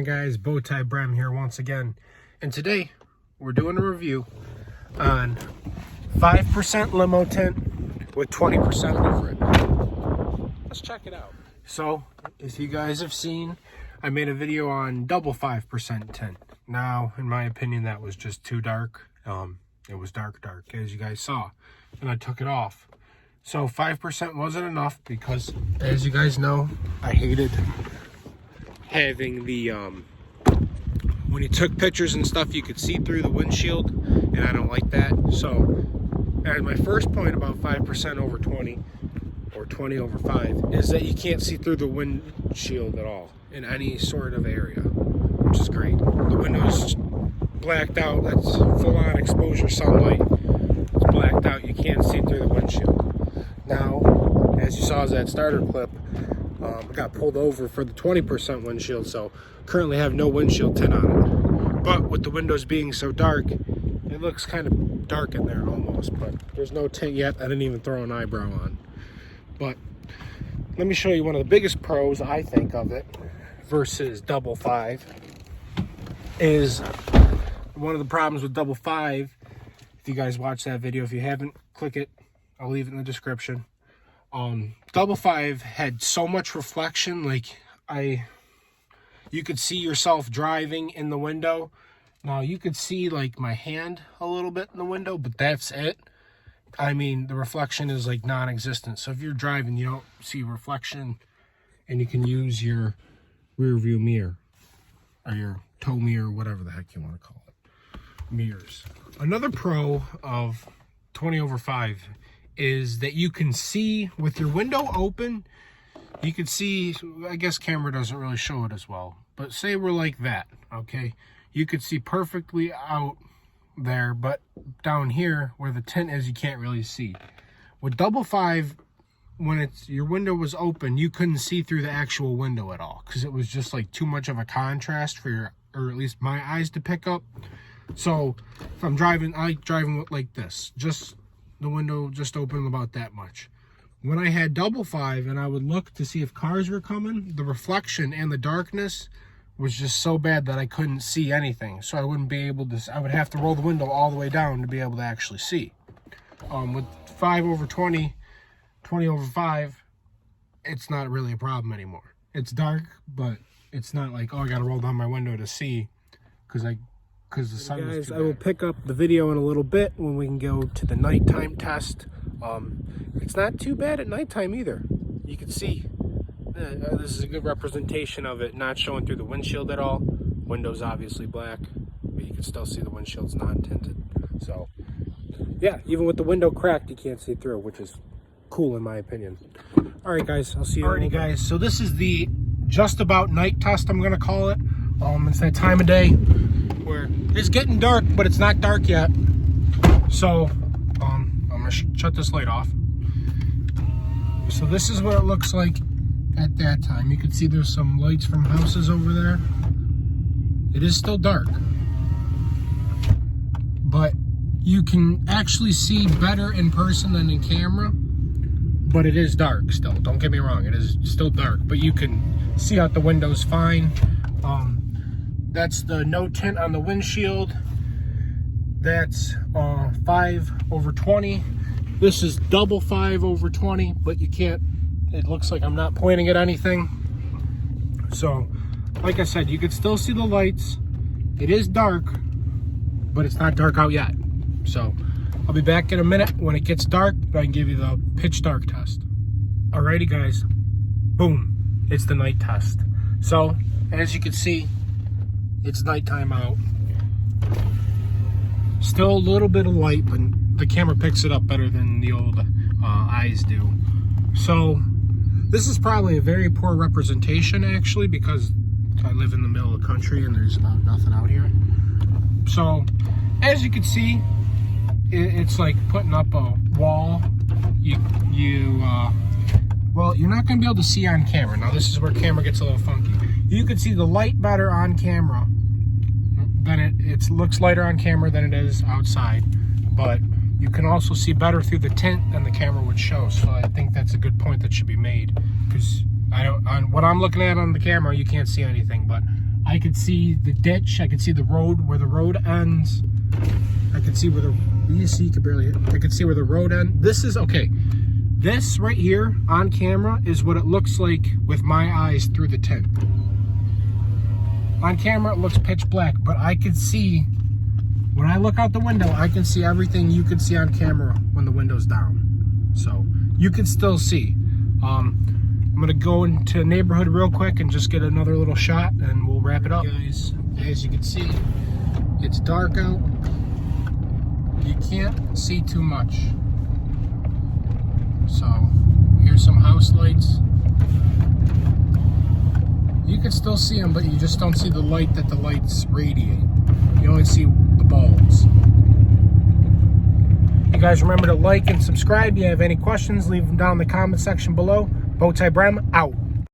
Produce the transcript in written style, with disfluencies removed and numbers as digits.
guys, Bowtie Brem here once again, and today we're doing a review on 5% limo tint with 20% over it. Let's check it out. So, if you guys have seen, I made a video on double 5% tint. Now, in my opinion, that was just too dark. It was dark, as you guys saw, and I took it off. So 5% wasn't enough because, as you guys know, I hated having the when you took pictures and stuff, you could see through the windshield, and I don't like that. So as my first point about 5% over 20 or 20 over 5 is that you can't see through the windshield at all in any sort of area, which is great. The window's blacked out. That's full-on exposure sunlight. It's blacked out. You can't see through the windshield. Now, as you saw as that starter clip, I got pulled over for the 20% windshield, so currently have no windshield tint on it. But with the windows being so dark, it looks kind of dark in there almost, but there's no tint yet. I didn't even throw an eyebrow on. But let me show you one of the biggest pros, I think, of it versus double 5 is one of the problems with double 5. If you guys watch that video, if you haven't, click it. I'll leave it in the description. Double 5 had so much reflection, like you could see yourself driving in the window. Now you could see like my hand a little bit in the window, but that's it. I mean, the reflection is like non-existent. So if you're driving, you don't see reflection, and you can use your rear view mirror or your tow mirror, whatever the heck you want to call it, mirrors. Another pro of 20 over 5 is that you can see with your window open. You can see, I guess camera doesn't really show it as well, but say we're like that, okay? You could see perfectly out there, but down here where the tint is, you can't really see. With double 5, when your window was open, you couldn't see through the actual window at all because it was just like too much of a contrast for your, or at least my eyes, to pick up. So if I'm driving, I like driving with like this, just the window just open about that much. When I had double 5 and I would look to see if cars were coming, the reflection and the darkness was just so bad that I couldn't see anything. So I wouldn't be able to, I would have to roll the window all the way down to be able to actually see. With 5 over 20, 20 over 5, it's not really a problem anymore. It's dark, but it's not like, oh, I got to roll down my window to see because the sun is too bad. I will pick up the video in a little bit when we can go to the nighttime test. It's not too bad at nighttime either. You can see this is a good representation of it not showing through the windshield at all. Window's obviously black, but you can still see the windshield's non-tinted. So yeah, even with the window cracked, you can't see through, which is cool in my opinion. All right, guys, I'll see you. Alrighty, guys, so this is the just about night test, I'm gonna call it. It's that time of day where it's getting dark, but it's not dark yet. So I'm gonna shut this light off. So this is what it looks like at that time. You can see there's some lights from houses over there. It is still dark, but you can actually see better in person than in camera, but it is dark still. Don't get me wrong, it is still dark, but you can see out the windows fine. That's the no tint on the windshield. That's 5 over 20. This is double 5 over 20, but you can't, it looks like I'm not pointing at anything. So, like I said, you can still see the lights. It is dark, but it's not dark out yet. So, I'll be back in a minute when it gets dark, but I can give you the pitch dark test. Alrighty, guys. Boom. It's the night test. So, as you can see, it's nighttime out. Still a little bit of light, but the camera picks it up better than the old eyes do. So this is probably a very poor representation, actually, because I live in the middle of the country and there's about nothing out here. So as you can see, it's like putting up a wall. Well, you're not going to be able to see on camera. Now this is where camera gets a little funky. You can see the light better on camera than it looks lighter on camera than it is outside, but you can also see better through the tint than the camera would show. So I think that's a good point that should be made, because on what I'm looking at on the camera, you can't see anything, but I could see the ditch. I could see the road, where the road ends. I could see where the, you see, you could barely, I could see where the road ends. This is, okay, this right here on camera is what it looks like with my eyes through the tint. On camera, it looks pitch black, but I could see, when I look out the window, I can see everything you can see on camera when the window's down. So you can still see. I'm gonna go into the neighborhood real quick and just get another little shot and we'll wrap it up. Guys, as you can see, it's dark out. You can't see too much. So here's some house lights. You can still see them, but you just don't see the light that the lights radiate. You only see the bulbs. You guys remember to like and subscribe. If you have any questions, leave them down in the comment section below. Bowtie Brem out.